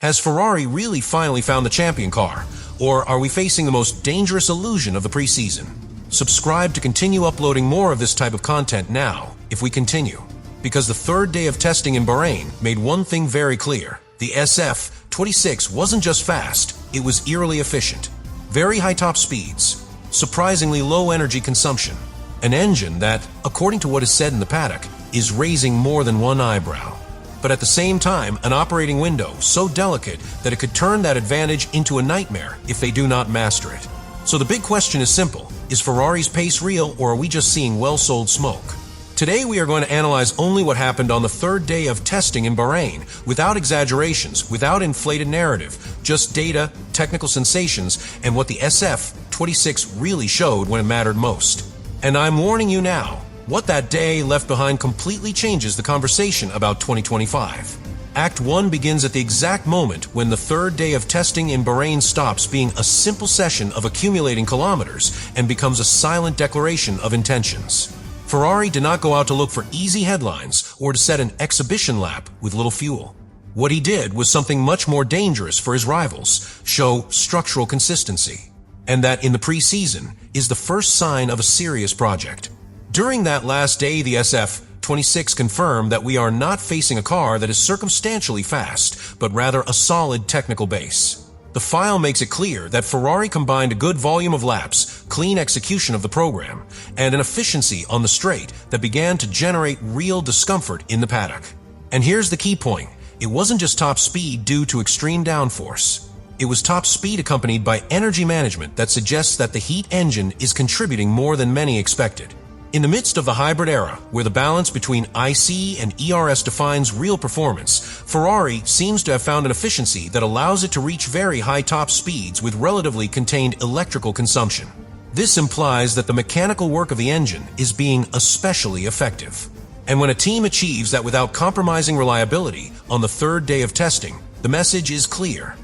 Has Ferrari really finally found the champion car, or are we facing the most dangerous illusion of the preseason? Subscribe to continue uploading more of this type of content now, if we continue. Because the third day of testing in Bahrain made one thing very clear. The SF26 wasn't just fast, it was eerily efficient. Very high top speeds, surprisingly low energy consumption. An engine that, according to what is said in the paddock, is raising more than one eyebrow. But at the same time, an operating window so delicate that it could turn that advantage into a nightmare if they do not master it. So the big question is simple. Is Ferrari's pace real, or are we just seeing well-sold smoke? Today we are going to analyze only what happened on the third day of testing in Bahrain, without exaggerations, without inflated narrative, just data, technical sensations, and what the SF26 really showed when it mattered most. And I'm warning you now, what that day left behind completely changes the conversation about 2025. Act 1 begins at the exact moment when the third day of testing in Bahrain stops being a simple session of accumulating kilometers and becomes a silent declaration of intentions. Ferrari did not go out to look for easy headlines or to set an exhibition lap with little fuel. What he did was something much more dangerous for his rivals, show structural consistency. And that in the preseason is the first sign of a serious project. During that last day, the SF26 confirmed that we are not facing a car that is circumstantially fast, but rather a solid technical base. The file makes it clear that Ferrari combined a good volume of laps, clean execution of the program, and an efficiency on the straight that began to generate real discomfort in the paddock. And here's the key point. It wasn't just top speed due to extreme downforce. It was top speed accompanied by energy management that suggests that the heat engine is contributing more than many expected. In the midst of the hybrid era, where the balance between IC and ERS defines real performance, Ferrari seems to have found an efficiency that allows it to reach very high top speeds with relatively contained electrical consumption. This implies that the mechanical work of the engine is being especially effective. And when a team achieves that without compromising reliability on the third day of testing, the message is clear.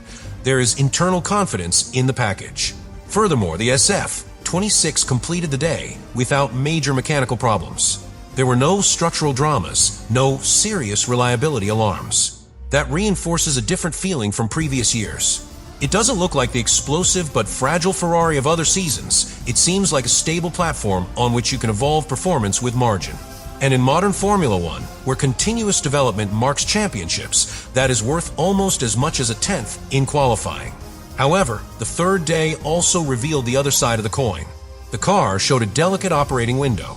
There is internal confidence in the package. Furthermore, the SF26 completed the day without major mechanical problems. There were no structural dramas, no serious reliability alarms. That reinforces a different feeling from previous years. It doesn't look like the explosive but fragile Ferrari of other seasons. It seems like a stable platform on which you can evolve performance with margin. And in modern Formula One, where continuous development marks championships, that is worth almost as much as a 10th in qualifying. However, the third day also revealed the other side of the coin. The car showed a delicate operating window.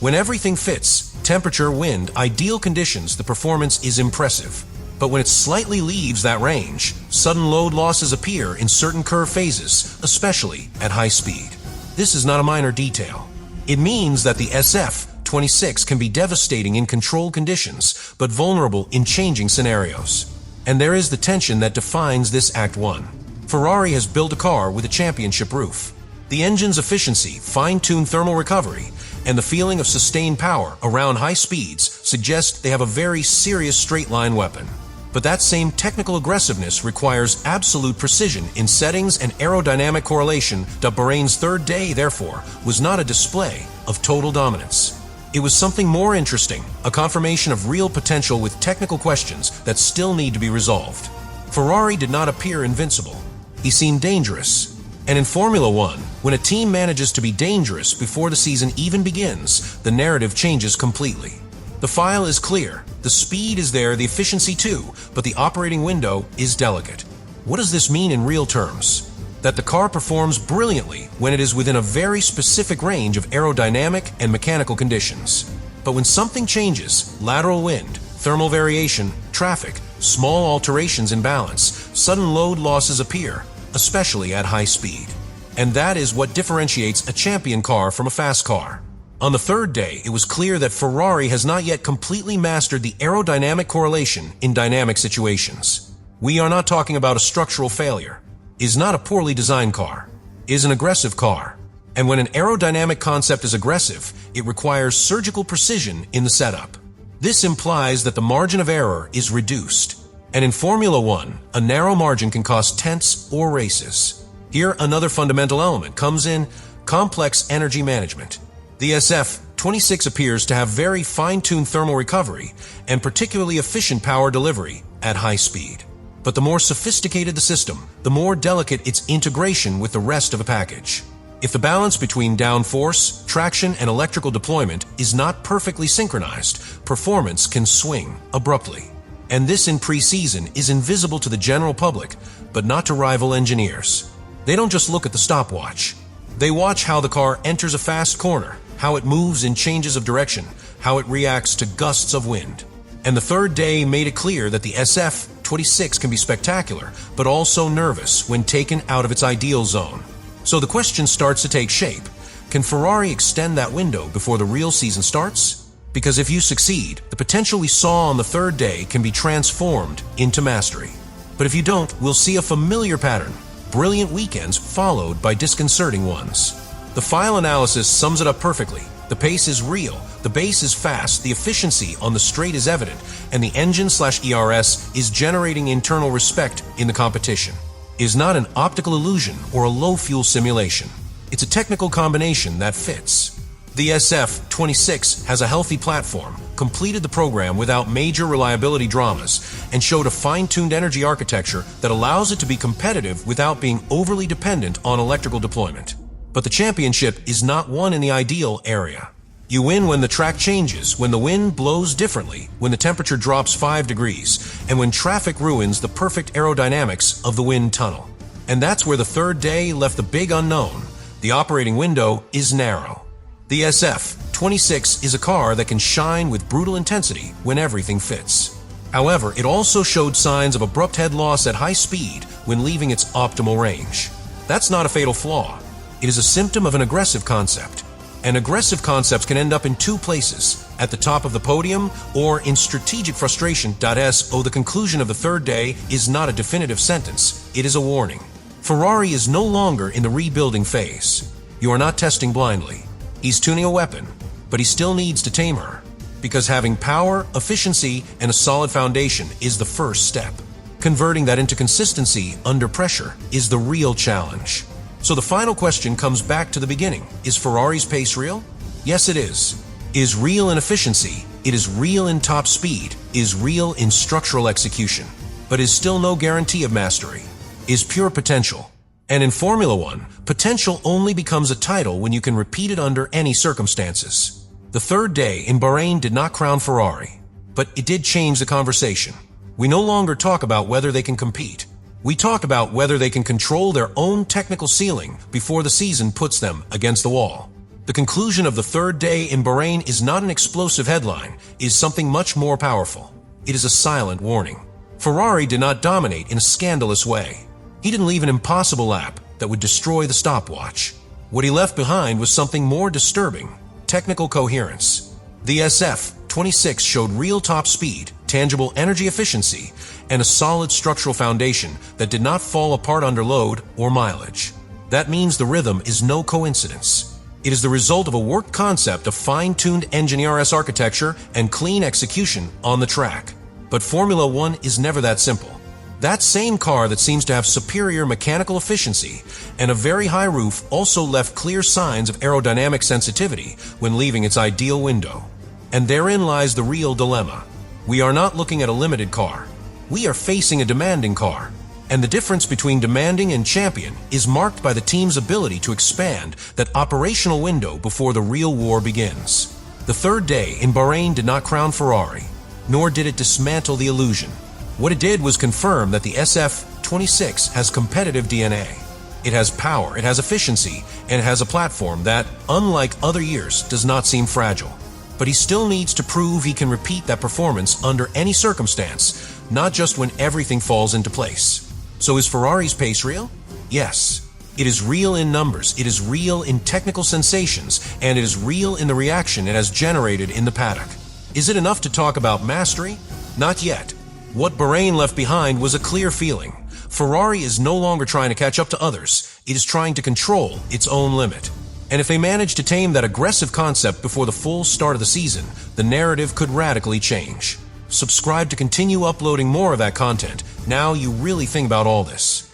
When everything fits, temperature, wind, ideal conditions, the performance is impressive. But when it slightly leaves that range, sudden load losses appear in certain curve phases, especially at high speed. This is not a minor detail. It means that the SF26 can be devastating in controlled conditions, but vulnerable in changing scenarios. And there is the tension that defines this Act 1. Ferrari has built a car with a championship roof. The engine's efficiency, fine-tuned thermal recovery, and the feeling of sustained power around high speeds suggest they have a very serious straight-line weapon. But that same technical aggressiveness requires absolute precision in settings and aerodynamic correlation. Bahrain's third day, therefore, was not a display of total dominance. It was something more interesting, a confirmation of real potential with technical questions that still need to be resolved. Ferrari did not appear invincible. He seemed dangerous. And in Formula One, when a team manages to be dangerous before the season even begins, the narrative changes completely. The file is clear, the speed is there, the efficiency too, but the operating window is delicate. What does this mean in real terms? That the car performs brilliantly when it is within a very specific range of aerodynamic and mechanical conditions. But when something changes, lateral wind, thermal variation, traffic, small alterations in balance, sudden load losses appear, especially at high speed. And that is what differentiates a champion car from a fast car. On the third day, it was clear that Ferrari has not yet completely mastered the aerodynamic correlation in dynamic situations. We are not talking about a structural failure. It is not a poorly designed car. It is an aggressive car. And when an aerodynamic concept is aggressive, it requires surgical precision in the setup. This implies that the margin of error is reduced. And in Formula One, a narrow margin can cost tenths or races. Here, another fundamental element comes in: complex energy management. The SF26 appears to have very fine-tuned thermal recovery and particularly efficient power delivery at high speed. But the more sophisticated the system, the more delicate its integration with the rest of a package. If the balance between downforce, traction, and electrical deployment is not perfectly synchronized, performance can swing abruptly. And this in pre-season is invisible to the general public, but not to rival engineers. They don't just look at the stopwatch. They watch how the car enters a fast corner, how it moves in changes of direction, how it reacts to gusts of wind. And the third day made it clear that the SF26 can be spectacular, but also nervous when taken out of its ideal zone. So the question starts to take shape. Can Ferrari extend that window before the real season starts? Because if you succeed, the potential we saw on the third day can be transformed into mastery. But if you don't, we'll see a familiar pattern. Brilliant weekends followed by disconcerting ones. The file analysis sums it up perfectly. The pace is real, the base is fast, the efficiency on the straight is evident, and the engine/ERS is generating internal respect in the competition. It is not an optical illusion or a low-fuel simulation. It's a technical combination that fits. The SF26 has a healthy platform, completed the program without major reliability dramas, and showed a fine-tuned energy architecture that allows it to be competitive without being overly dependent on electrical deployment. But the championship is not won in the ideal area. You win when the track changes, when the wind blows differently, when the temperature drops 5 degrees, and when traffic ruins the perfect aerodynamics of the wind tunnel. And that's where the third day left the big unknown. The operating window is narrow. The SF26 is a car that can shine with brutal intensity when everything fits. However, it also showed signs of abrupt head loss at high speed when leaving its optimal range. That's not a fatal flaw. It is a symptom of an aggressive concept. And aggressive concepts can end up in two places, at the top of the podium or in strategic frustration. The conclusion of the third day is not a definitive sentence, it is a warning. Ferrari is no longer in the rebuilding phase. You are not testing blindly. He's tuning a weapon, but he still needs to tame her. Because having power, efficiency, and a solid foundation is the first step. Converting that into consistency under pressure is the real challenge. So the final question comes back to the beginning. Is Ferrari's pace real? Yes, it is. It is real in efficiency. It is real in top speed. It is real in structural execution. But is still no guarantee of mastery. It is pure potential. And in Formula One, potential only becomes a title when you can repeat it under any circumstances. The third day in Bahrain did not crown Ferrari, but it did change the conversation. We no longer talk about whether they can compete. We talk about whether they can control their own technical ceiling before the season puts them against the wall. The conclusion of the third day in Bahrain is not an explosive headline, it is something much more powerful. It is a silent warning. Ferrari did not dominate in a scandalous way. He didn't leave an impossible lap that would destroy the stopwatch. What he left behind was something more disturbing: technical coherence. The SF26 showed real top speed, tangible energy efficiency, and a solid structural foundation that did not fall apart under load or mileage. That means the rhythm is no coincidence. It is the result of a worked concept of fine-tuned engine ERS architecture and clean execution on the track. But Formula One is never that simple. That same car that seems to have superior mechanical efficiency and a very high roof also left clear signs of aerodynamic sensitivity when leaving its ideal window. And therein lies the real dilemma. We are not looking at a limited car. We are facing a demanding car. And the difference between demanding and champion is marked by the team's ability to expand that operational window before the real war begins. The third day in Bahrain did not crown Ferrari, nor did it dismantle the illusion. What it did was confirm that the SF26 has competitive DNA. It has power, it has efficiency, and it has a platform that, unlike other years, does not seem fragile. But he still needs to prove he can repeat that performance under any circumstance, not just when everything falls into place. So is Ferrari's pace real? Yes. It is real in numbers, it is real in technical sensations, and it is real in the reaction it has generated in the paddock. Is it enough to talk about mastery? Not yet. What Bahrain left behind was a clear feeling. Ferrari is no longer trying to catch up to others, it is trying to control its own limit. And if they manage to tame that aggressive concept before the full start of the season, the narrative could radically change. Subscribe to continue uploading more of that content. Now you really think about all this.